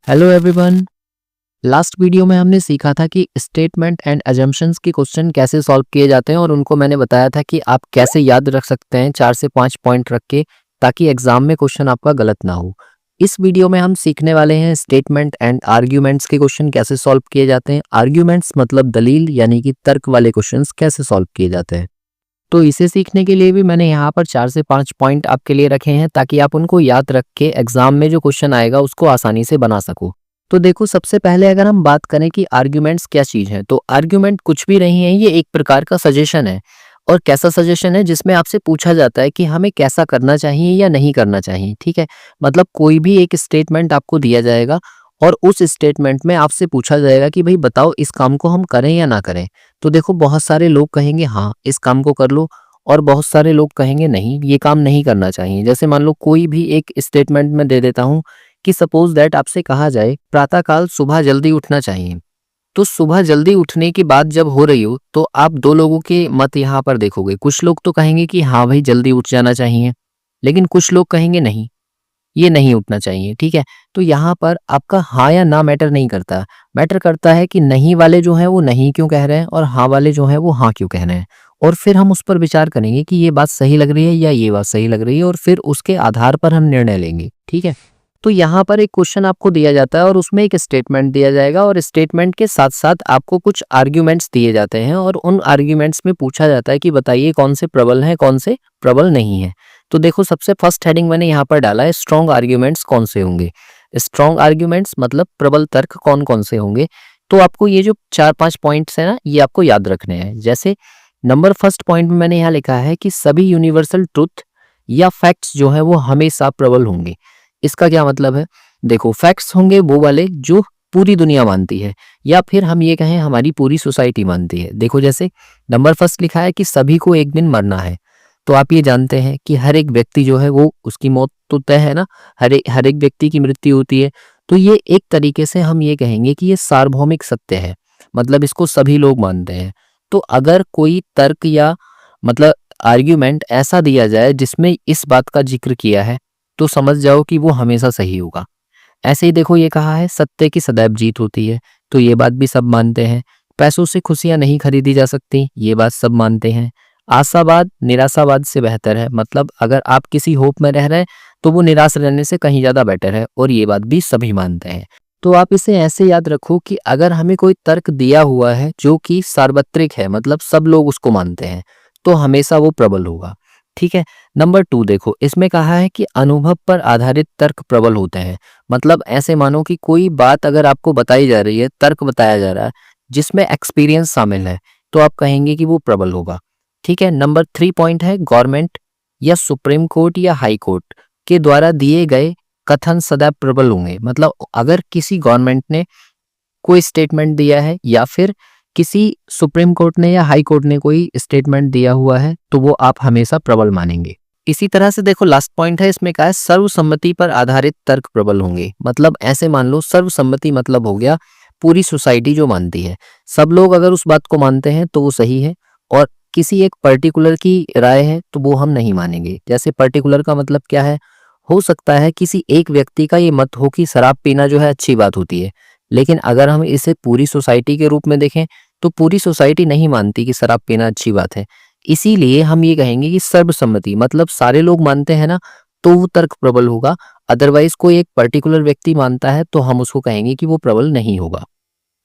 Hello everyone. Last video में हमने सीखा था कि स्टेटमेंट एंड अजम्पशंस के क्वेश्चन कैसे सॉल्व किए जाते हैं और उनको मैंने बताया था कि आप कैसे याद रख सकते हैं 4 से 5 पॉइंट रख के, ताकि एग्जाम में क्वेश्चन आपका गलत ना हो। इस वीडियो में हम सीखने वाले हैं स्टेटमेंट एंड आर्ग्यूमेंट्स के क्वेश्चन कैसे सॉल्व किए जाते हैं। आर्ग्यूमेंट्स मतलब दलील यानी कि तर्क वाले क्वेश्चंस कैसे सॉल्व किए जाते हैं। तो इसे सीखने के लिए भी मैंने यहाँ पर 4 से 5 पॉइंट आपके लिए रखे हैं, ताकि आप उनको याद रख के एग्जाम में जो क्वेश्चन आएगा उसको आसानी से बना सको। तो देखो, सबसे पहले अगर हम बात करें कि आर्ग्यूमेंट्स क्या चीज है, तो आर्ग्यूमेंट कुछ भी नहीं है, ये एक प्रकार का सजेशन है। और कैसा सजेशन है? जिसमें आपसे पूछा जाता है कि हमें कैसा करना चाहिए या नहीं करना चाहिए। ठीक है, मतलब कोई भी एक स्टेटमेंट आपको दिया जाएगा और उस स्टेटमेंट में आपसे पूछा जाएगा कि भाई बताओ, इस काम को हम करें या ना करें। तो देखो, बहुत सारे लोग कहेंगे हाँ इस काम को कर लो, और बहुत सारे लोग कहेंगे नहीं ये काम नहीं करना चाहिए। जैसे मान लो कोई भी एक स्टेटमेंट में दे देता हूँ कि सपोज दैट आपसे कहा जाए प्रातःकाल सुबह जल्दी उठना चाहिए। तो सुबह जल्दी उठने की बात जब हो रही हो तो आप दो लोगों के मत यहाँ पर देखोगे। कुछ लोग तो कहेंगे कि हाँ भाई जल्दी उठ जाना चाहिए, लेकिन कुछ लोग कहेंगे नहीं, ये नहीं उठना चाहिए। ठीक है, तो यहाँ पर आपका हाँ या ना मैटर नहीं करता। मैटर करता है कि नहीं वाले जो हैं वो नहीं क्यों कह रहे हैं और हाँ वाले जो हैं वो हाँ क्यों कह रहे हैं। और फिर हम उस पर विचार करेंगे कि ये बात सही लग रही है या ये बात सही लग रही है, और फिर उसके आधार पर हम निर्णय लेंगे। ठीक है, तो यहाँ पर एक क्वेश्चन आपको दिया जाता है और उसमें एक स्टेटमेंट दिया जाएगा, और स्टेटमेंट के साथ साथ आपको कुछ आर्ग्यूमेंट्स दिए जाते हैं, और उन आर्ग्यूमेंट्स में पूछा जाता है कि बताइए कौन से प्रबल हैं कौन से प्रबल नहीं है। तो देखो, सबसे फर्स्ट हेडिंग मैंने यहाँ पर डाला है स्ट्रॉन्ग आर्ग्यूमेंट्स कौन से होंगे। स्ट्रॉन्ग आर्ग्यूमेंट्स मतलब प्रबल तर्क कौन कौन से होंगे। तो आपको ये जो 4-5 पॉइंट्स है ना, ये आपको याद रखने हैं। जैसे नंबर फर्स्ट पॉइंट में मैंने यहाँ लिखा है कि सभी यूनिवर्सल ट्रुथ या फैक्ट्स जो है वो हमेशा प्रबल होंगे। इसका क्या मतलब है? देखो, फैक्ट्स होंगे वो वाले जो पूरी दुनिया मानती है, या फिर हम ये कहें हमारी पूरी सोसाइटी मानती है। देखो, जैसे नंबर फर्स्ट लिखा है कि सभी को एक दिन मरना है। तो आप ये जानते हैं कि हर एक व्यक्ति जो है वो उसकी मौत तो तय है ना, हर एक व्यक्ति की मृत्यु होती है। तो ये एक तरीके से हम ये कहेंगे कि ये सार्वभौमिक सत्य है, मतलब इसको सभी लोग मानते हैं। तो अगर कोई तर्क या मतलब आर्ग्यूमेंट ऐसा दिया जाए जिसमें इस बात का जिक्र किया है, तो समझ जाओ कि वो हमेशा सही होगा। ऐसे ही देखो, ये कहा है सत्य की सदैव जीत होती है, तो ये बात भी सब मानते हैं। पैसों से खुशियां नहीं खरीदी जा सकती, ये बात सब मानते हैं। आशावाद निराशावाद से बेहतर है, मतलब अगर आप किसी होप में रह रहे हैं तो वो निराश रहने से कहीं ज्यादा बेटर है, और ये बात भी सभी मानते हैं। तो आप इसे ऐसे याद रखो कि अगर हमें कोई तर्क दिया हुआ है जो कि सार्वत्रिक है, मतलब सब लोग उसको मानते हैं, तो हमेशा वो प्रबल होगा। ठीक है, नंबर 2 देखो, इसमें कहा है कि अनुभव पर आधारित तर्क प्रबल होते हैं। मतलब ऐसे मानो कि कोई बात अगर आपको बताई जा रही है, तर्क बताया जा रहा है जिसमें एक्सपीरियंस शामिल है, तो आप कहेंगे कि वो प्रबल होगा। ठीक है, नंबर 3 पॉइंट है गवर्नमेंट या सुप्रीम कोर्ट या हाई कोर्ट के द्वारा दिए गए कथन सदैव प्रबल होंगे। मतलब अगर किसी गवर्नमेंट ने कोई स्टेटमेंट दिया है या फिर किसी सुप्रीम कोर्ट ने या हाई कोर्ट ने कोई स्टेटमेंट दिया हुआ है, तो वो आप हमेशा प्रबल मानेंगे। इसी तरह से देखो, लास्ट पॉइंट है, इसमें कहा है सर्वसम्मति पर आधारित तर्क प्रबल होंगे। मतलब ऐसे मान लो, सर्वसम्मति मतलब हो गया पूरी सोसाइटी जो मानती है, सब लोग अगर उस बात को मानते हैं तो वो सही है, और किसी एक पर्टिकुलर की राय है तो वो हम नहीं मानेंगे। जैसे पर्टिकुलर का मतलब क्या है? हो सकता है किसी एक व्यक्ति का ये मत हो कि शराब पीना जो है अच्छी बात होती है, लेकिन अगर हम इसे पूरी सोसाइटी के रूप में देखें तो पूरी सोसाइटी नहीं मानती कि शराब पीना अच्छी बात है। इसीलिए हम ये कहेंगे कि सर्वसम्मति मतलब सारे लोग मानते हैं ना, तो वो तर्क प्रबल होगा। अदरवाइज कोई एक पर्टिकुलर व्यक्ति मानता है तो हम उसको कहेंगे कि वो प्रबल नहीं होगा।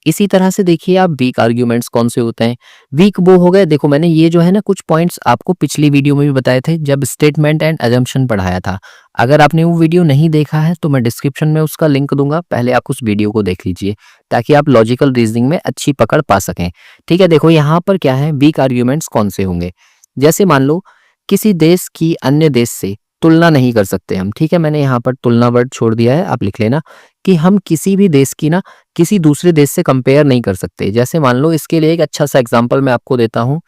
इसी तरह से देखिए आप, वीक आर्ग्यूमेंट्स कौन से होते हैं। वीक वो हो गए, देखो मैंने ये जो है ना कुछ पॉइंट्स आपको पिछली वीडियो में भी बताए थे जब स्टेटमेंट एंड अजम्पशन पढ़ाया था। अगर आपने वो वीडियो नहीं देखा है तो मैं डिस्क्रिप्शन में उसका लिंक दूंगा, पहले आप उस वीडियो को देख लीजिए ताकि आप लॉजिकल रीजनिंग में अच्छी पकड़ पा सकें। ठीक है, देखो यहाँ पर क्या है, वीक आर्ग्यूमेंट्स कौन से होंगे। जैसे मान लो किसी देश की अन्य देश से तुलना नहीं कर सकते हम। ठीक है, मैंने यहाँ पर तुलना वर्ड छोड़ दिया है, आप लिख लेना कि हम किसी भी देश की ना किसी दूसरे देश से कंपेयर नहीं कर सकते। जैसे मान लो, इसके लिए एक अच्छा सा एग्जांपल मैं आपको देता हूँ।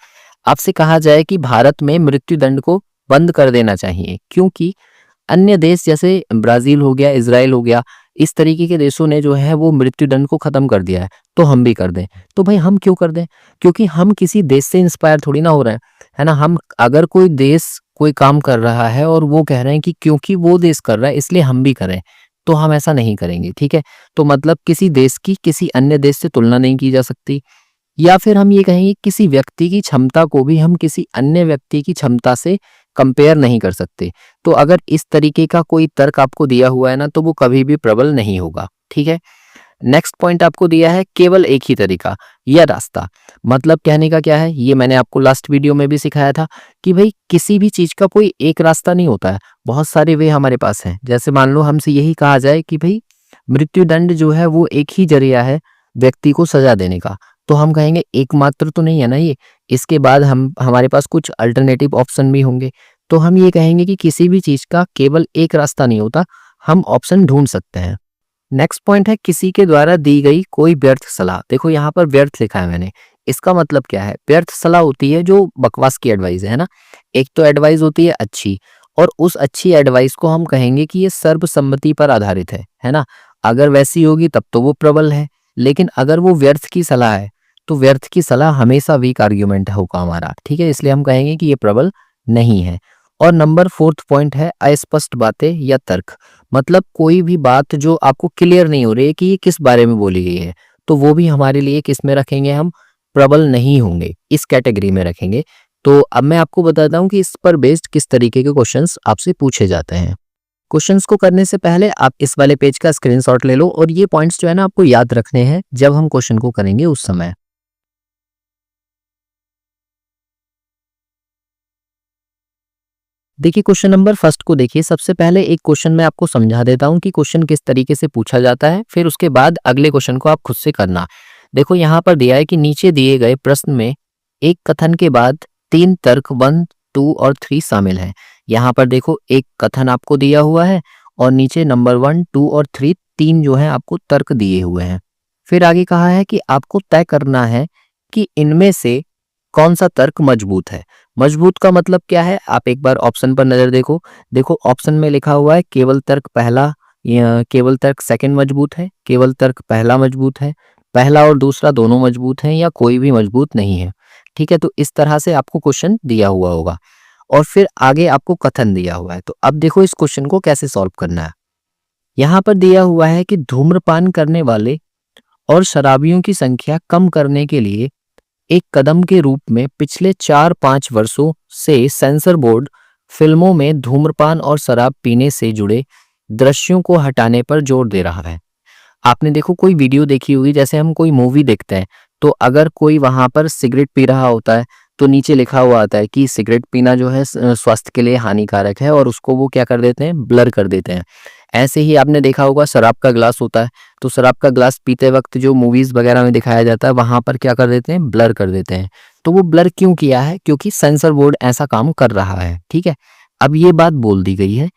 आपसे कहा जाए कि भारत में मृत्यु दंड को बंद कर देना चाहिए, क्योंकि अन्य देश जैसे ब्राजील हो गया, इजराइल हो गया, इस तरीके के देशों ने जो है वो मृत्यु दंड को खत्म कर दिया है, तो हम भी कर दें। तो भाई हम क्यों कर दें? क्योंकि हम किसी देश से इंस्पायर थोड़ी ना हो रहे हैं, है ना। हम अगर कोई देश कोई काम कर रहा है और वो कह रहे हैं कि क्योंकि वो देश कर रहा है इसलिए हम भी करें, तो हम ऐसा नहीं करेंगे, ठीक है। तो मतलब किसी देश की किसी अन्य देश से तुलना नहीं की जा सकती, या फिर हम ये कहेंगे किसी व्यक्ति की क्षमता को भी हम किसी अन्य व्यक्ति की क्षमता से कंपेयर नहीं कर सकते। तो अगर इस तरीके का कोई तर्क आपको दिया हुआ है ना, तो वो कभी भी प्रबल नहीं होगा, ठीक है। नेक्स्ट पॉइंट आपको दिया है केवल एक ही तरीका या रास्ता। मतलब कहने का क्या है, ये मैंने आपको लास्ट वीडियो में भी सिखाया था कि भाई किसी भी चीज का कोई एक रास्ता नहीं होता है, बहुत सारे वे हमारे पास हैं। जैसे मान लो हमसे यही कहा जाए कि भाई मृत्युदंड जो है वो एक ही जरिया है व्यक्ति को सजा देने का, तो हम कहेंगे एकमात्र तो नहीं है ना ये, इसके बाद हम हमारे पास कुछ अल्टरनेटिव ऑप्शन भी होंगे। तो हम ये कहेंगे कि किसी भी चीज का केवल एक रास्ता नहीं होता, हम ऑप्शन ढूंढ सकते हैं। नेक्स्ट पॉइंट है किसी के द्वारा दी गई कोई व्यर्थ सलाह। देखो यहाँ पर व्यर्थ लिखा है मैंने, इसका मतलब क्या है, व्यर्थ सलाह होती है जो बकवास की एडवाइस है ना। एक तो एडवाइस होती है अच्छी, और उस अच्छी एडवाइस को हम कहेंगे कि ये सर्वसम्मति पर आधारित है ना। अगर वैसी होगी तब तो वो प्रबल है, लेकिन अगर वो व्यर्थ की सलाह है तो व्यर्थ की सलाह हमेशा वीक आर्ग्यूमेंट होगा हमारा, ठीक है। इसलिए हम कहेंगे कि ये प्रबल नहीं है। और नंबर 4th पॉइंट है अस्पष्ट बातें या तर्क। मतलब कोई भी बात जो आपको क्लियर नहीं हो रही है कि ये किस बारे में बोली गई है, तो वो भी हमारे लिए किस में रखेंगे, हम प्रबल नहीं होंगे, इस कैटेगरी में रखेंगे। तो अब मैं आपको बताता हूँ कि इस पर बेस्ड किस तरीके के क्वेश्चंस आपसे पूछे जाते हैं। क्वेश्चंस को करने से पहले आप इस वाले पेज का स्क्रीनशॉट ले लो, और ये पॉइंट्स जो है ना आपको याद रखने हैं जब हम क्वेश्चन को करेंगे उस समय। देखिए क्वेश्चन नंबर फर्स्ट को देखिए। सबसे पहले एक क्वेश्चन मैं आपको समझा देता हूं कि क्वेश्चन किस तरीके से पूछा जाता है, फिर उसके बाद अगले क्वेश्चन को आप खुद से करना। देखो यहाँ पर दिया है कि नीचे दिए गए प्रश्न में एक कथन के बाद 3 तर्क 1, 2 और 3 शामिल हैं। यहाँ पर देखो एक कथन आपको दिया हुआ है और नीचे नंबर 1, 2 और 3 तीन जो है आपको तर्क दिए हुए हैं। फिर आगे कहा है कि आपको तय करना है कि इनमें से कौन सा तर्क मजबूत है। मजबूत का मतलब क्या है, आप एक बार ऑप्शन पर नजर देखो। देखो ऑप्शन में लिखा हुआ है केवल तर्क पहला या केवल तर्क सेकंड मजबूत है, केवल तर्क पहला मजबूत है, पहला और दूसरा दोनों मजबूत हैं, या कोई भी मजबूत नहीं है, ठीक है। तो इस तरह से आपको क्वेश्चन दिया हुआ होगा और फिर आगे आपको कथन दिया हुआ है। तो अब देखो इस क्वेश्चन को कैसे सॉल्व करना है। यहाँ पर दिया हुआ है कि धूम्रपान करने वाले और शराबियों की संख्या कम करने के लिए एक कदम के रूप में पिछले 4-5 वर्षों से सेंसर बोर्ड फिल्मों में धूम्रपान और शराब पीने से जुड़े दृश्यों को हटाने पर जोर दे रहा है। आपने देखो कोई वीडियो देखी होगी, जैसे हम कोई मूवी देखते हैं तो अगर कोई वहां पर सिगरेट पी रहा होता है तो नीचे लिखा हुआ आता है कि सिगरेट पीना जो है स्वास्थ्य के लिए हानिकारक है, और उसको वो क्या कर देते हैं, ब्लर कर देते हैं। ऐसे ही आपने देखा होगा शराब का ग्लास होता है, तो शराब का ग्लास पीते वक्त जो मूवीज वगैरह में दिखाया जाता है वहां पर क्या कर देते हैं, ब्लर कर देते हैं। तो वो ब्लर क्यों किया है, क्योंकि सेंसर बोर्ड ऐसा काम कर रहा है, ठीक है। अब ये बात बोल दी गई है,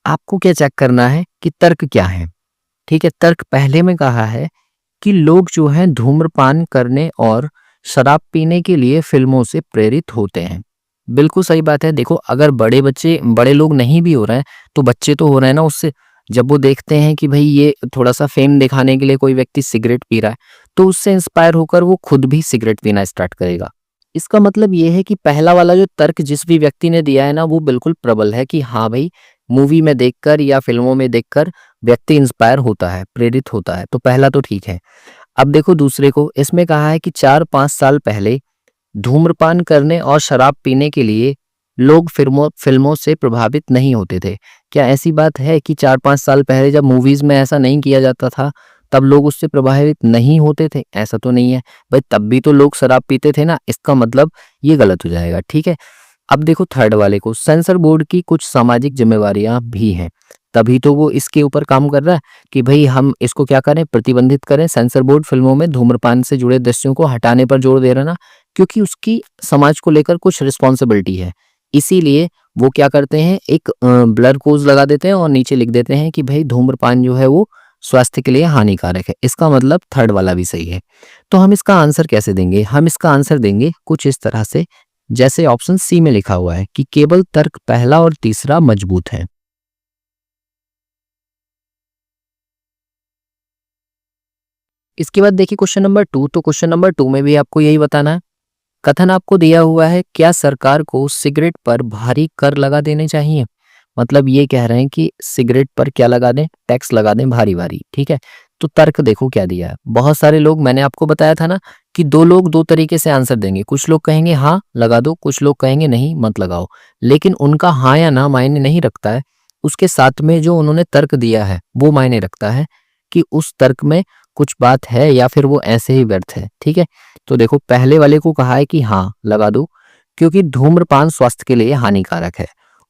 आपको क्या चेक करना है कि तर्क क्या है, ठीक है। तर्क पहले में कहा है कि लोग जो है धूम्रपान करने और शराब पीने के लिए फिल्मों से प्रेरित होते हैं। बिल्कुल सही बात है। देखो अगर बड़े लोग नहीं भी हो रहे हैं तो बच्चे तो हो रहे हैं ना उससे। जब वो देखते हैं कि भाई ये थोड़ा सा फेम दिखाने के लिए कोई व्यक्ति सिगरेट पी रहा है, तो उससे इंस्पायर होकर वो खुद भी सिगरेट पीना स्टार्ट करेगा। इसका मतलब ये है कि पहला वाला जो तर्क जिस भी व्यक्ति ने दिया है ना, वो बिल्कुल प्रबल है कि हाँ भाई मूवी में देखकर या फिल्मों में देखकर व्यक्ति इंस्पायर होता है, प्रेरित होता है। तो पहला तो ठीक है। अब देखो दूसरे को, इसमें कहा है कि 4-5 साल पहले धूम्रपान करने और शराब पीने के लिए लोग फिल्मों से प्रभावित नहीं होते थे। क्या ऐसी बात है कि 4-5 साल पहले जब मूवीज में ऐसा नहीं किया जाता था तब लोग उससे प्रभावित नहीं होते थे? ऐसा तो नहीं है भाई, तब भी तो लोग शराब पीते थे ना। इसका मतलब ये गलत हो जाएगा, ठीक है। अब देखो थर्ड वाले को, सेंसर बोर्ड की कुछ सामाजिक जिम्मेवारियां भी हैं, तभी तो वो इसके ऊपर काम कर रहा है कि भाई हम इसको क्या करें, प्रतिबंधित करें। सेंसर बोर्ड फिल्मों में धूम्रपान से जुड़े दृश्यों को हटाने पर जोर दे रहा ना, क्योंकि उसकी समाज को लेकर कुछ रिस्पॉन्सिबिलिटी है। इसीलिए वो क्या करते हैं, एक ब्लर कोज लगा देते हैं और नीचे लिख देते हैं कि भाई धूम्रपान जो है वो स्वास्थ्य के लिए हानिकारक है। इसका मतलब थर्ड वाला भी सही है। तो हम इसका आंसर कैसे देंगे, हम इसका आंसर देंगे कुछ इस तरह से, जैसे ऑप्शन सी में लिखा हुआ है कि केवल तर्क पहला और तीसरा मजबूत है। इसके बाद देखिए क्वेश्चन नंबर 2। तो क्वेश्चन नंबर 2 में भी आपको यही बताना है। कथन आपको दिया हुआ है, क्या सरकार को सिगरेट पर भारी कर लगा देने चाहिए। मतलब ये कह रहे हैं कि सिगरेट पर क्या लगा दें, टैक्स लगा दें भारी भारी। ठीक है, तो तर्क देखो क्या दिया है। बहुत सारे लोग, मैंने आपको बताया था ना कि दो लोग दो तरीके से आंसर देंगे। कुछ लोग कहेंगे हाँ लगा दो, कुछ लोग कहेंगे नहीं मत लगाओ। लेकिन उनका हाँ या ना मायने नहीं रखता है, उसके साथ में जो उन्होंने तर्क दिया है वो मायने रखता है कि उस तर्क में कुछ बात है या फिर वो ऐसे ही व्यर्थ है। ठीक है, तो देखो पहले वाले को कहा है कि हाँ लगा दो क्योंकि धूम्रपान स्वास्थ्य के लिए हानिकारक है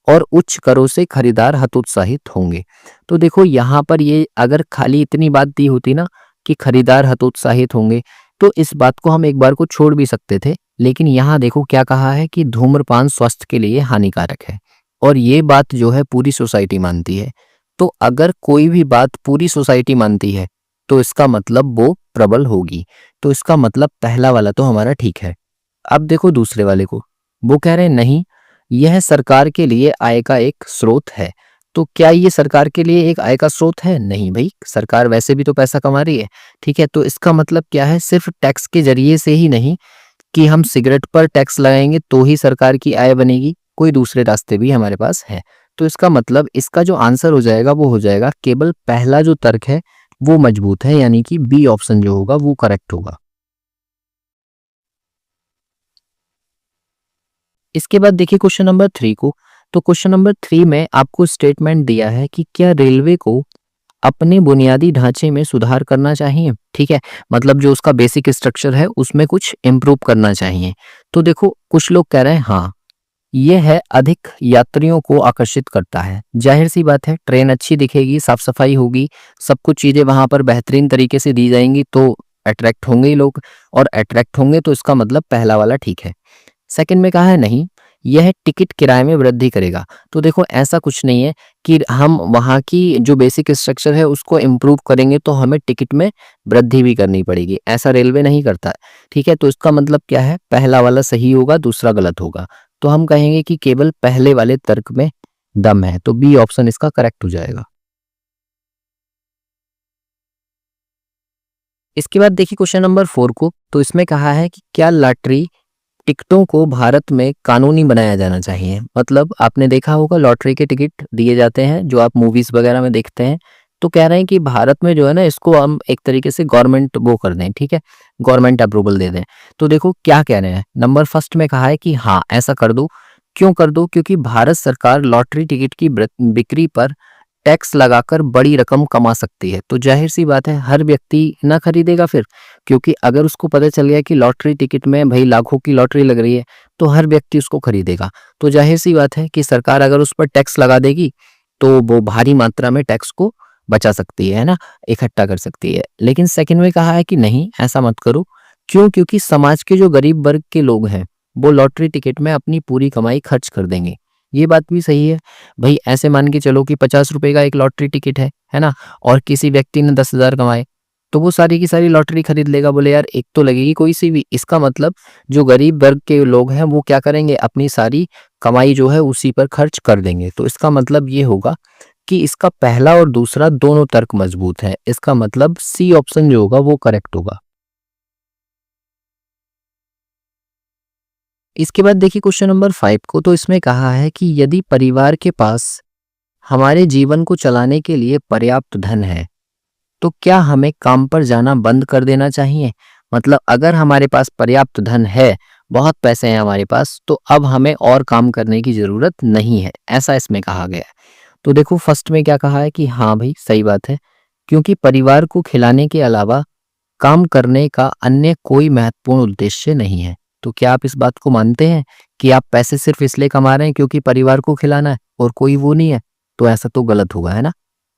और उच्च करों से खरीदार हतोत्साहित होंगे। तो देखो यहाँ पर ये अगर खाली इतनी बात दी होती ना कि खरीदार हतोत्साहित होंगे, तो इस बात को हम एक बार को छोड़ भी सकते थे। लेकिन यहाँ देखो क्या कहा है कि धूम्रपान स्वास्थ्य के लिए हानिकारक है और ये बात जो है पूरी सोसाइटी मानती है। तो अगर कोई भी बात पूरी सोसाइटी मानती है तो इसका मतलब वो प्रबल होगी। तो इसका मतलब पहला वाला तो हमारा ठीक है। अब देखो दूसरे वाले को, वो कह रहे हैं नहीं, यह सरकार के लिए आय का एक स्रोत है। तो क्या ये सरकार के लिए एक आय का स्रोत है? नहीं भाई, सरकार वैसे भी तो पैसा कमा रही है। ठीक है, तो इसका मतलब क्या है, सिर्फ टैक्स के जरिए से ही नहीं कि हम सिगरेट पर टैक्स लगाएंगे तो ही सरकार की आय बनेगी, कोई दूसरे रास्ते भी हमारे पास है। तो इसका मतलब इसका जो आंसर हो जाएगा वो हो जाएगा केवल पहला जो तर्क है वो मजबूत है, यानी कि बी ऑप्शन जो होगा वो करेक्ट होगा। इसके बाद देखिए क्वेश्चन नंबर 3 को। तो क्वेश्चन नंबर 3 में आपको स्टेटमेंट दिया है कि क्या रेलवे को अपने बुनियादी ढांचे में सुधार करना चाहिए। ठीक है, मतलब जो उसका बेसिक स्ट्रक्चर है उसमें कुछ इम्प्रूव करना चाहिए। तो देखो कुछ लोग कह रहे हैं हाँ ये है, अधिक यात्रियों को आकर्षित करता है। जाहिर सी बात है, ट्रेन अच्छी दिखेगी, साफ सफाई होगी, सब कुछ चीजें वहां पर बेहतरीन तरीके से दी जाएंगी तो अट्रैक्ट होंगे ही लोग, और अट्रैक्ट होंगे तो इसका मतलब पहला वाला ठीक है। सेकंड में कहा है नहीं, यह टिकट किराए में वृद्धि करेगा। तो देखो ऐसा कुछ नहीं है कि हम वहाँ की जो बेसिक स्ट्रक्चर है उसको इम्प्रूव करेंगे तो हमें टिकट में वृद्धि भी करनी पड़ेगी, ऐसा रेलवे नहीं करता है। ठीक है, तो इसका मतलब क्या है, पहला वाला सही होगा दूसरा गलत होगा। तो हम कहेंगे कि केवल पहले वाले तर्क में दम है, तो बी ऑप्शन इसका करेक्ट हो जाएगा। इसके बाद देखिए क्वेश्चन नंबर 4 को। तो इसमें कहा है कि क्या लॉटरी टिकटों को भारत में कानूनी बनाया जाना चाहिए। मतलब आपने देखा होगा लॉटरी के टिकट दिए जाते हैं जो आप मूवीज वगैरह में देखते हैं। तो कह रहे हैं कि भारत में जो है ना इसको हम एक तरीके से गवर्नमेंट वो कर दें। ठीक है, गवर्नमेंट अप्रूवल दे दें। तो देखो क्या कह रहे हैं, नंबर फर्स्ट में कहा है कि हाँ ऐसा कर दो। क्यों कर दो? क्योंकि भारत सरकार लॉटरी टिकट की बिक्री पर टैक्स लगाकर बड़ी रकम कमा सकती है। तो जाहिर सी बात है हर व्यक्ति ना खरीदेगा फिर, क्योंकि अगर उसको पता चल गया कि लॉटरी टिकट में भाई लाखों की लॉटरी लग रही है तो हर व्यक्ति उसको खरीदेगा। तो जाहिर सी बात है कि सरकार अगर उस पर टैक्स लगा देगी तो वो भारी मात्रा में टैक्स को बचा सकती है ना, इकट्ठा कर सकती है। लेकिन सेकंड में कहा है कि नहीं ऐसा मत करो। क्यों? क्योंकि समाज के जो गरीब वर्ग के लोग हैं वो लॉटरी टिकट में अपनी पूरी कमाई खर्च कर देंगे। ये बात भी सही है भाई। ऐसे मान के चलो कि 50 रुपए का एक लॉटरी टिकट है ना, और किसी व्यक्ति ने 10,000 कमाए तो वो सारी की सारी लॉटरी खरीद लेगा। बोले यार एक तो लगेगी कोई सी भी। इसका मतलब जो गरीब वर्ग के लोग हैं वो क्या करेंगे, अपनी सारी कमाई जो है उसी पर खर्च कर देंगे। तो इसका मतलब ये होगा कि इसका पहला और दूसरा दोनों तर्क मजबूत है। इसका मतलब सी ऑप्शन जो होगा वो करेक्ट होगा। इसके बाद देखिए क्वेश्चन नंबर 5 को। तो इसमें कहा है कि यदि परिवार के पास हमारे जीवन को चलाने के लिए पर्याप्त धन है तो क्या हमें काम पर जाना बंद कर देना चाहिए। मतलब अगर हमारे पास पर्याप्त धन है, बहुत पैसे हैं हमारे पास, तो अब हमें और काम करने की जरूरत नहीं है, ऐसा इसमें कहा गया है। तो देखो फर्स्ट में क्या कहा है कि हाँ भाई सही बात है, क्योंकि परिवार को खिलाने के अलावा काम करने का अन्य कोई महत्वपूर्ण उद्देश्य नहीं है। तो क्या आप इस बात को मानते हैं कि आप पैसे सिर्फ इसलिए कमा रहे हैं क्योंकि परिवार को खिलाना है और कोई वो नहीं है? तो ऐसा तो गलत होगा, है ना।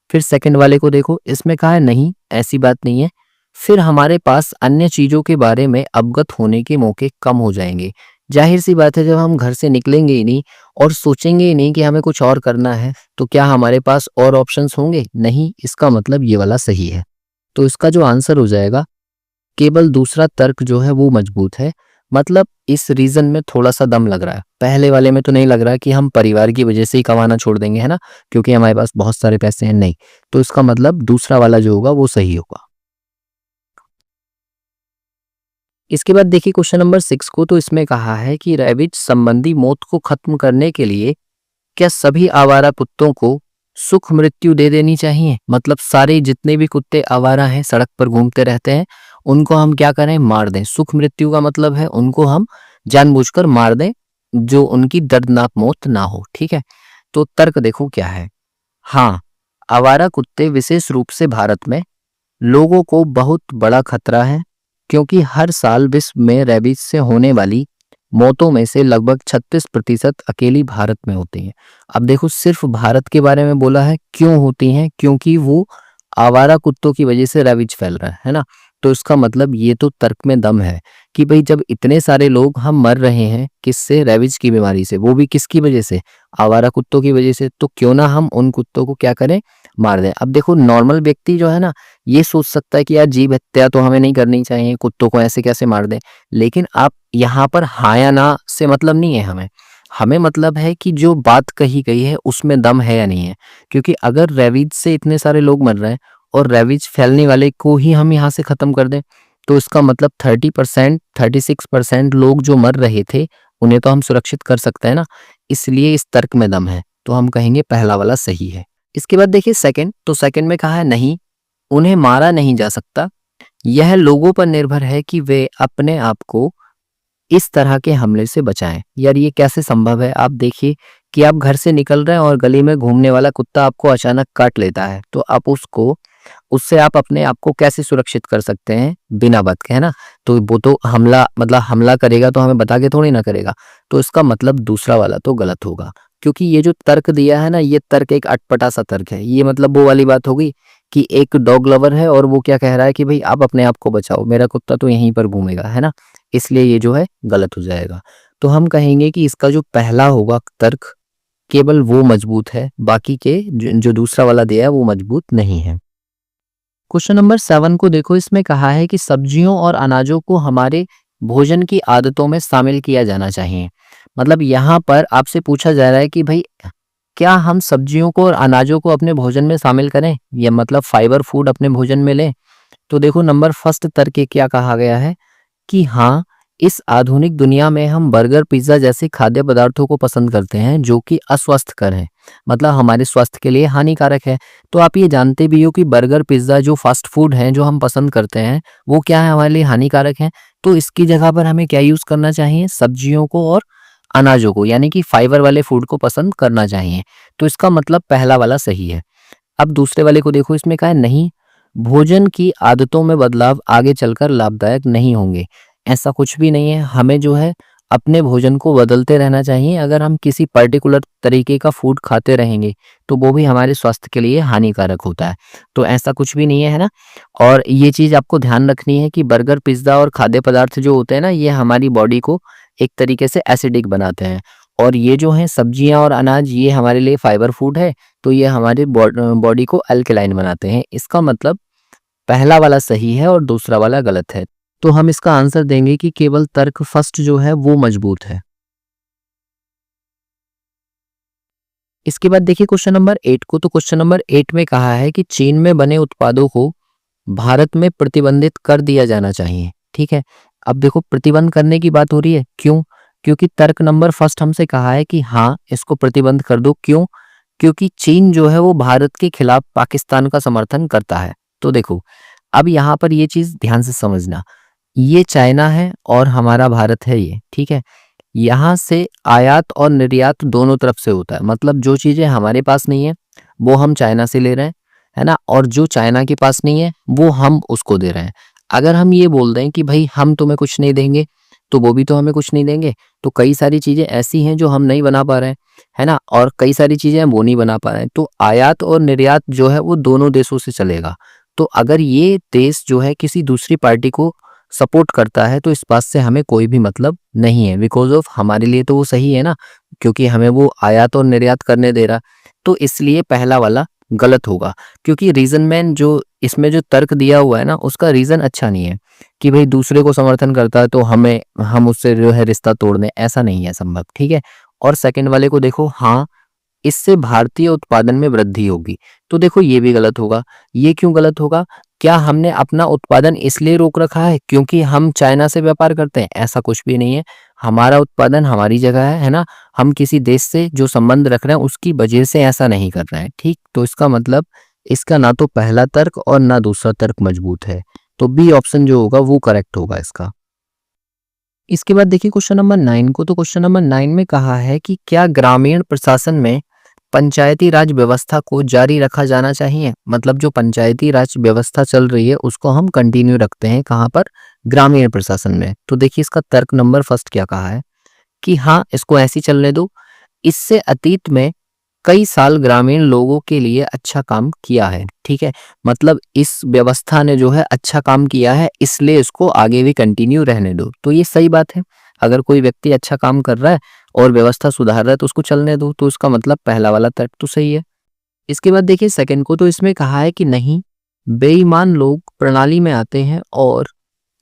फिर सेकंड वाले को देखो, इसमें कहा है नहीं ऐसी बात नहीं है, फिर हमारे पास अन्य चीजों के बारे में अवगत होने के मौके कम हो जाएंगे। जाहिर सी बात है जब हम घर से निकलेंगे ही नहीं और सोचेंगे ही नहीं कि हमें कुछ और करना है तो क्या हमारे पास और ऑप्शंस होंगे? नहीं। इसका मतलब ये वाला सही है। तो इसका जो आंसर हो जाएगा केवल दूसरा तर्क जो है वो मजबूत है। मतलब इस रीजन में थोड़ा सा दम लग रहा है, पहले वाले में तो नहीं लग रहा कि हम परिवार की वजह से ही कमाना छोड़ देंगे, है ना, क्योंकि हमारे पास बहुत सारे पैसे हैं, नहीं। तो इसका मतलब दूसरा वाला जो होगा वो सही होगा। इसके बाद देखिए क्वेश्चन नंबर 6 को। तो इसमें कहा है कि रैबिट संबंधी मौत को खत्म करने के लिए क्या सभी आवारा कुत्तों को सुख मृत्यु दे देनी चाहिए? मतलब सारे जितने भी कुत्ते आवारा हैं, सड़क पर घूमते रहते हैं, उनको हम क्या करें? मार दें। सुख मृत्यु का मतलब है उनको हम जानबूझकर मार दें, जो उनकी दर्दनाक मौत ना हो। ठीक है, तो तर्क देखो क्या है। हाँ, आवारा कुत्ते विशेष रूप से भारत में लोगों को बहुत बड़ा खतरा है, क्योंकि हर साल विश्व में रेबीज से होने वाली मौतों में से लगभग 36% अकेली भारत में होती हैं। अब देखो, सिर्फ भारत के बारे में बोला है, क्यों होती हैं? क्योंकि वो आवारा कुत्तों की वजह से रेबीज फैल रहा है ना। तो इसका मतलब ये तो तर्क में दम है कि भाई जब इतने सारे लोग हम मर रहे हैं किससे? रेबीज की बीमारी से, वो भी किसकी वजह से? आवारा कुत्तों की वजह से। तो क्यों ना हम उन कुत्तों को क्या करें? मार दें। अब देखो, नॉर्मल व्यक्ति जो है ना, ये सोच सकता है कि यार जीव हत्या तो हमें नहीं करनी चाहिए, कुत्तों को ऐसे कैसे मार दें। लेकिन आप यहाँ पर हाँ या ना से मतलब नहीं है हमें। हमें मतलब है कि जो बात कही गई है उसमें दम है या नहीं है। क्योंकि अगर रेबीज से इतने सारे लोग मर रहे हैं और रेबीज फैलने वाले को ही हम यहाँ से खत्म कर दें, तो इसका मतलब 30%, 36% लोग जो मर रहे थे उन्हें तो हम सुरक्षित कर सकते हैं ना। इसलिए इस तर्क में दम है, तो हम कहेंगे पहला वाला सही है। इसके बाद देखिए सेकंड, तो सेकंड में कहा है नहीं, उन्हें मारा नहीं जा सकता। यह लोगों पर निर्भर है कि वे अपने आप को इस तरह के हमले से बचाएं। यार ये कैसे संभव है? आप देखिए कि आप घर से निकल रहे हैं और गली में घूमने वाला कुत्ता आपको अचानक काट लेता है, तो आप उससे आप अपने आप को कैसे सुरक्षित कर सकते हैं बिना बात के, है ना। तो वो तो हमला मतलब हमला करेगा तो हमें बता के थोड़ी ना करेगा। तो इसका मतलब दूसरा वाला तो गलत होगा, क्योंकि ये जो तर्क दिया है ना, ये तर्क एक अटपटा सा तर्क है। ये मतलब वो वाली बात होगी कि एक डॉग लवर है और वो क्या कह रहा है कि भाई आप अपने आप को बचाओ, मेरा कुत्ता तो यहीं पर घूमेगा, है ना। इसलिए ये जो है गलत हो जाएगा। तो हम कहेंगे कि इसका जो पहला होगा तर्क, केवल वो मजबूत है, बाकी के जो दूसरा वाला दिया है वो मजबूत नहीं है। क्वेश्चन नंबर 7 को देखो, इसमें कहा है कि सब्जियों और अनाजों को हमारे भोजन की आदतों में शामिल किया जाना चाहिए। मतलब यहाँ पर आपसे पूछा जा रहा है कि भाई क्या हम सब्जियों को और अनाजों को अपने भोजन में शामिल करें, या मतलब फाइबर फूड अपने भोजन में लें। तो देखो नंबर फर्स्ट तर्क क्या कहा गया है कि हाँ, इस आधुनिक दुनिया में हम बर्गर पिज्जा जैसे खाद्य पदार्थों को पसंद करते हैं जो कि अस्वास्थ्यकर हैं, मतलब हमारे स्वास्थ्य के लिए हानिकारक है। तो आप ये जानते भी हो कि बर्गर पिज्जा जो फास्ट फूड हैं जो हम पसंद करते हैं वो क्या है? हमारे लिए हानिकारक है। तो इसकी जगह पर हमें क्या यूज करना चाहिए? सब्जियों को और अनाजों को, यानी कि फाइबर वाले फूड को पसंद करना चाहिए। तो इसका मतलब पहला वाला सही है। अब दूसरे वाले को देखो, इसमें कहा है नहीं, भोजन की आदतों में बदलाव आगे चलकर लाभदायक नहीं होंगे। ऐसा कुछ भी नहीं है, हमें जो है अपने भोजन को बदलते रहना चाहिए। अगर हम किसी पर्टिकुलर तरीके का फूड खाते रहेंगे तो वो भी हमारे स्वास्थ्य के लिए हानिकारक होता है। तो ऐसा कुछ भी नहीं है, है ना। और ये चीज आपको ध्यान रखनी है कि बर्गर पिज्जा और खाद्य पदार्थ जो होते हैं ना, ये हमारी बॉडी को एक तरीके से एसिडिक बनाते हैं। और ये जो है सब्जियां और अनाज, ये हमारे लिए फाइबर फूड है, तो ये हमारे बॉडी को अल्कलाइन बनाते हैं। इसका मतलब पहला वाला सही है और दूसरा वाला गलत है। तो हम इसका आंसर देंगे कि केवल तर्क फर्स्ट जो है वो मजबूत है। इसके बाद देखिए क्वेश्चन नंबर 8 को, तो क्वेश्चन नंबर 8 में कहा है कि चीन में बने उत्पादों को भारत में प्रतिबंधित कर दिया जाना चाहिए। ठीक है, अब देखो प्रतिबंध करने की बात हो रही है, क्यों? क्योंकि तर्क नंबर फर्स्ट हमसे कहा है कि हाँ, इसको प्रतिबंध कर दो। क्यों? क्योंकि चीन जो है वो भारत के खिलाफ पाकिस्तान का समर्थन करता है। तो देखो, अब यहाँ पर ये चीज ध्यान से समझना, ये चाइना है और हमारा भारत है ये, ठीक है। यहाँ से आयात और निर्यात दोनों तरफ से होता है, मतलब जो चीजें हमारे पास नहीं है वो हम चाइना से ले रहे हैं, है ना, और जो चाइना के पास नहीं है वो हम उसको दे रहे हैं। अगर हम ये बोल दें कि भाई हम तुम्हें कुछ नहीं देंगे, तो वो भी तो हमें कुछ नहीं देंगे। तो कई सारी चीजें ऐसी हैं जो हम नहीं बना पा रहे हैं, है ना, और कई सारी चीजें हम वो नहीं बना पा रहे हैं। तो आयात और निर्यात जो है वो दोनों देशों से चलेगा। तो अगर ये देश जो है किसी दूसरी पार्टी को सपोर्ट करता है तो इस बात से हमें कोई भी मतलब नहीं है, बिकॉज ऑफ हमारे लिए तो वो सही है ना, क्योंकि हमें वो आयात और निर्यात करने दे रहा। तो इसलिए पहला वाला गलत होगा, क्योंकि रीजन मैन जो इसमें जो तर्क दिया हुआ है ना, उसका रीजन अच्छा नहीं है कि भाई दूसरे को समर्थन करता है तो हम उससे जो है रिश्ता तोड़ दें, ऐसा नहीं है संभव। ठीक है, और सेकंड वाले को देखो, हाँ, इससे भारतीय उत्पादन में वृद्धि होगी। तो देखो ये भी गलत होगा। ये क्यों गलत होगा? क्या हमने अपना उत्पादन इसलिए रोक रखा है क्योंकि हम चाइना से व्यापार करते हैं? ऐसा कुछ भी नहीं है। हमारा उत्पादन हमारी जगह है ना, हम किसी देश से जो संबंध रख रहे हैं उसकी वजह से ऐसा नहीं कर रहे हैं, ठीक। तो इसका मतलब इसका ना तो पहला तर्क और ना दूसरा तर्क मजबूत है, तो बी ऑप्शन जो होगा वो करेक्ट होगा इसका। इसके बाद देखिए क्वेश्चन नंबर 9 को, तो क्वेश्चन नंबर 9 में कहा है कि क्या ग्रामीण प्रशासन में पंचायती राज व्यवस्था को जारी रखा जाना चाहिए। मतलब जो पंचायती राज व्यवस्था चल रही है उसको हम कंटिन्यू रखते हैं कहाँ पर, ग्रामीण प्रशासन में। तो देखिए इसका तर्क नंबर फर्स्ट क्या कहा है कि हाँ इसको ऐसी चलने दो, इससे अतीत में कई साल ग्रामीण लोगों के लिए अच्छा काम किया है, ठीक है। मतलब इस व्यवस्था ने जो है अच्छा काम किया है, इसलिए इसको आगे भी कंटिन्यू रहने दो। तो ये सही बात है, अगर कोई व्यक्ति अच्छा काम कर रहा है और व्यवस्था सुधार रहा है तो उसको चलने दो, तो इसका मतलब पहला वाला तर्क तो सही है। इसके बाद देखिए सेकंड को, तो इसमें कहा है कि नहीं, बेईमान लोग प्रणाली में आते हैं और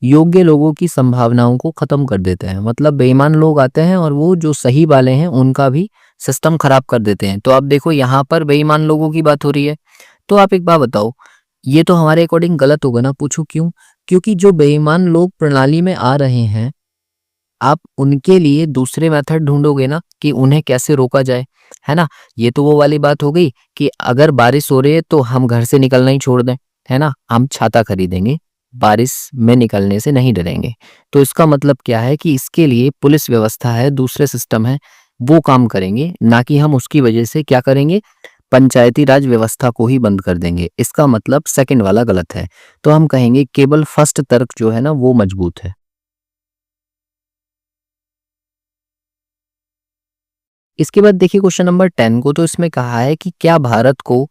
योग्य लोगों की संभावनाओं को खत्म कर देते हैं। मतलब बेईमान लोग आते हैं और वो जो सही वाले हैं उनका भी सिस्टम खराब कर देते हैं। तो आप देखो यहाँ पर बेईमान लोगों की बात हो रही है, तो आप एक बात बताओ, ये तो हमारे अकॉर्डिंग गलत होगा ना। पूछो क्यों? क्योंकि जो बेईमान लोग प्रणाली में आ रहे हैं, आप उनके लिए दूसरे मेथड ढूंढोगे ना कि उन्हें कैसे रोका जाए, है ना। ये तो वो वाली बात हो गई कि अगर बारिश हो रही है तो हम घर से निकलना ही छोड़ दें, है ना, हम छाता खरीदेंगे, बारिश में निकलने से नहीं डरेंगे। तो इसका मतलब क्या है कि इसके लिए पुलिस व्यवस्था है, दूसरे सिस्टम है, वो काम करेंगे, ना कि हम उसकी वजह से क्या करेंगे, पंचायती राज व्यवस्था को ही बंद कर देंगे। इसका मतलब सेकंड वाला गलत है। तो हम कहेंगे केवल फर्स्ट तर्क जो है ना वो मजबूत है। इसके बाद देखिए क्वेश्चन नंबर 10 को, तो इसमें कहा है कि क्या भारत को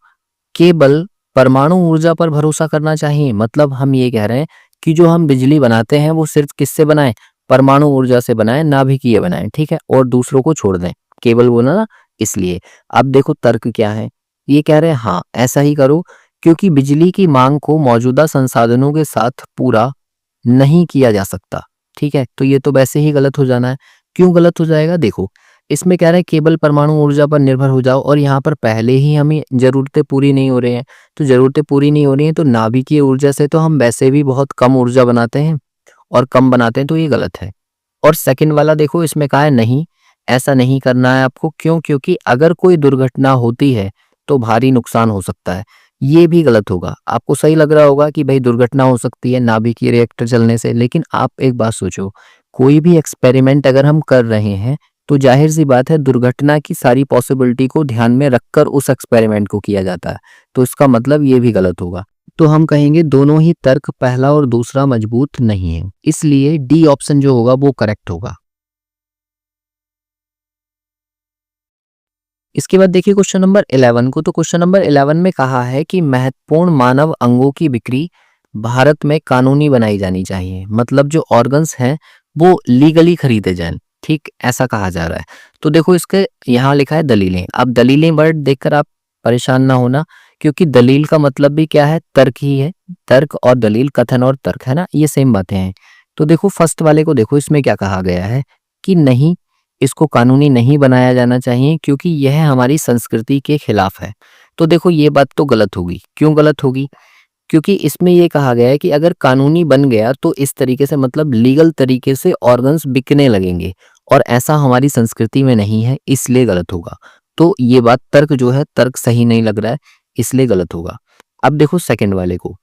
केवल परमाणु ऊर्जा पर भरोसा करना चाहिए। मतलब हम ये कह रहे हैं कि जो हम बिजली बनाते हैं वो सिर्फ किससे बनाएं, परमाणु ऊर्जा से बनाएं, नाभिकीय बनाएं, ठीक है, और दूसरों को छोड़ दें, केवल वो ना। इसलिए अब देखो तर्क क्या है, ये कह रहे हैं हाँ ऐसा ही करो, क्योंकि बिजली की मांग को मौजूदा संसाधनों के साथ पूरा नहीं किया जा सकता, ठीक है। तो ये तो वैसे ही गलत हो जाना है। क्यों गलत हो जाएगा? देखो इसमें कह रहे हैं केवल परमाणु ऊर्जा पर निर्भर हो जाओ, और यहाँ पर पहले ही हमें जरूरतें पूरी नहीं हो रही हैं। तो जरूरतें पूरी नहीं हो रही हैं तो नाभिकीय ऊर्जा से तो हम वैसे भी बहुत कम ऊर्जा बनाते हैं और कम बनाते हैं, तो ये गलत है। और सेकंड वाला देखो इसमें कहा है नहीं, ऐसा नहीं करना है आपको। क्यों? क्योंकि अगर कोई दुर्घटना होती है तो भारी नुकसान हो सकता है, ये भी गलत होगा। आपको सही लग रहा होगा कि भाई दुर्घटना हो सकती है नाभिकीय रिएक्टर चलने से, लेकिन आप एक बात सोचो, कोई भी एक्सपेरिमेंट अगर हम कर रहे हैं तो जाहिर सी बात है दुर्घटना की सारी पॉसिबिलिटी को ध्यान में रखकर उस एक्सपेरिमेंट को किया जाता है। तो इसका मतलब ये भी गलत होगा। तो हम कहेंगे दोनों ही तर्क, पहला और दूसरा, मजबूत नहीं है, इसलिए डी ऑप्शन जो होगा वो करेक्ट होगा। इसके बाद देखिए क्वेश्चन नंबर 11 को, तो क्वेश्चन नंबर 11 में कहा है कि महत्वपूर्ण मानव अंगों की बिक्री भारत में कानूनी बनाई जानी चाहिए। मतलब जो ऑर्गन्स हैं वो लीगली खरीदे जाएं, ठीक, ऐसा कहा जा रहा है। तो देखो इसके यहाँ लिखा है दलीलें। अब दलीलें वर्ड देखकर आप परेशान ना होना, क्योंकि दलील का मतलब भी क्या है, तर्क ही है। तर्क और दलील, कथन और तर्क, है ना, ये सेम बातें हैं। तो देखो फर्स्ट वाले को देखो, इसमें क्या कहा गया है कि नहीं, इसको कानूनी नहीं बनाया जाना चाहिए क्योंकि यह हमारी संस्कृति के खिलाफ है। तो देखो ये बात तो गलत होगी। क्यों गलत होगी? क्योंकि इसमें ये कहा गया है कि अगर कानूनी बन गया तो इस तरीके से, मतलब लीगल तरीके से ऑर्गन्स बिकने लगेंगे, और ऐसा हमारी संस्कृति में नहीं है, इसलिए गलत होगा। तो ये बात, तर्क जो है, तर्क सही नहीं लग रहा है, इसलिए गलत होगा। अब देखो सेकंड वाले को,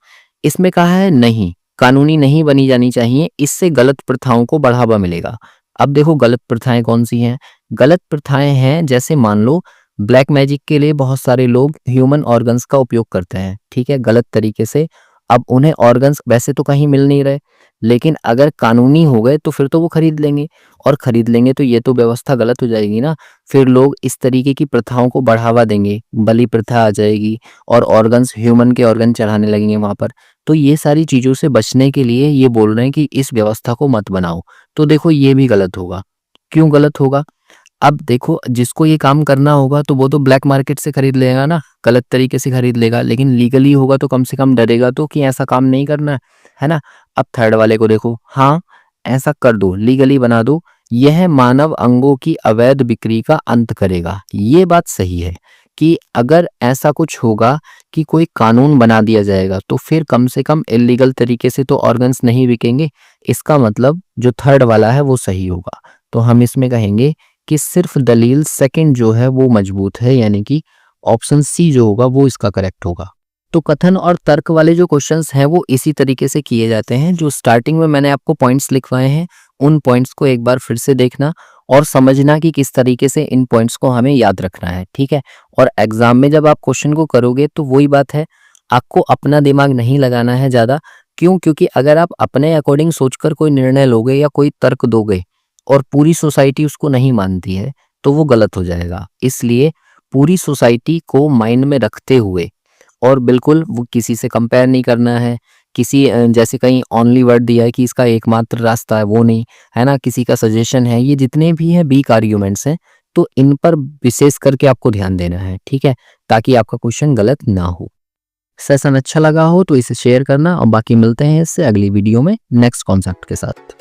इसमें कहा है नहीं, कानूनी नहीं बनी जानी चाहिए, इससे गलत प्रथाओं को बढ़ावा मिलेगा। अब देखो गलत प्रथाएं कौन सी हैं? गलत प्रथाएं हैं जैसे मान लो ब्लैक मैजिक के लिए बहुत सारे लोग ह्यूमन ऑर्गन्स का उपयोग करते हैं, ठीक है, गलत तरीके से। अब उन्हें ऑर्गन्स वैसे तो कहीं मिल नहीं रहे, लेकिन अगर कानूनी हो गए तो फिर तो वो खरीद लेंगे, और खरीद लेंगे तो ये तो व्यवस्था गलत हो जाएगी ना। फिर लोग इस तरीके की प्रथाओं को बढ़ावा देंगे, बलि प्रथा आ जाएगी और ऑर्गन्स, ह्यूमन के ऑर्गन चढ़ाने लगेंगे वहां पर। तो ये सारी चीजों से बचने के लिए ये बोल रहे हैं कि इस व्यवस्था को मत बनाओ। तो देखो ये भी गलत होगा। क्यों गलत होगा? अब देखो जिसको ये काम करना होगा तो वो तो ब्लैक मार्केट से खरीद लेगा ना, गलत तरीके से खरीद लेगा, लेकिन लीगली होगा तो कम से कम डरेगा तो कि ऐसा काम नहीं करना है ना। अब थर्ड वाले को देखो, हाँ ऐसा कर दो, लीगली बना दो, यह मानव अंगों की अवैध बिक्री का अंत करेगा। ये बात सही है कि अगर ऐसा कुछ होगा कि कोई कानून बना दिया जाएगा तो फिर कम से कम इलीगल तरीके से तो ऑर्गन्स नहीं बिकेंगे। इसका मतलब जो थर्ड वाला है वो सही होगा। तो हम इसमें कहेंगे कि सिर्फ दलील सेकंड जो है वो मजबूत है, यानी कि ऑप्शन सी जो होगा वो इसका करेक्ट होगा। तो कथन और तर्क वाले जो क्वेश्चंस हैं वो इसी तरीके से किए जाते हैं। जो स्टार्टिंग में मैंने आपको पॉइंट्स लिखवाए हैं उन पॉइंट्स को एक बार फिर से देखना और समझना कि किस तरीके से इन पॉइंट्स को हमें याद रखना है, ठीक है। और एग्जाम में जब आप क्वेश्चन को करोगे तो वही बात है, आपको अपना दिमाग नहीं लगाना है ज़्यादा। क्यों? क्योंकि अगर आप अपने अकॉर्डिंग सोचकर कोई निर्णय लोगे या कोई तर्क दोगे और पूरी सोसाइटी उसको नहीं मानती है तो वो गलत हो जाएगा। इसलिए पूरी सोसाइटी को माइंड में रखते हुए और बिल्कुल वो किसी से कंपेयर नहीं करना है, किसी जैसे कहीं ओनली वर्ड दिया है कि इसका एकमात्र रास्ता है, वो नहीं, है ना? किसी का सजेशन है, ये जितने भी हैं वीक आर्ग्यूमेंट्स हैं, तो इन पर विशेष करके आपको ध्यान देना है, ठीक है? ताकि आपका क्वेश्चन गलत ना हो। सेशन अच्छा लगा हो तो इसे शेयर करना और बाकी मिलते हैं इससे अगली वीडियो में नेक्स्ट कॉन्सेप्ट के साथ।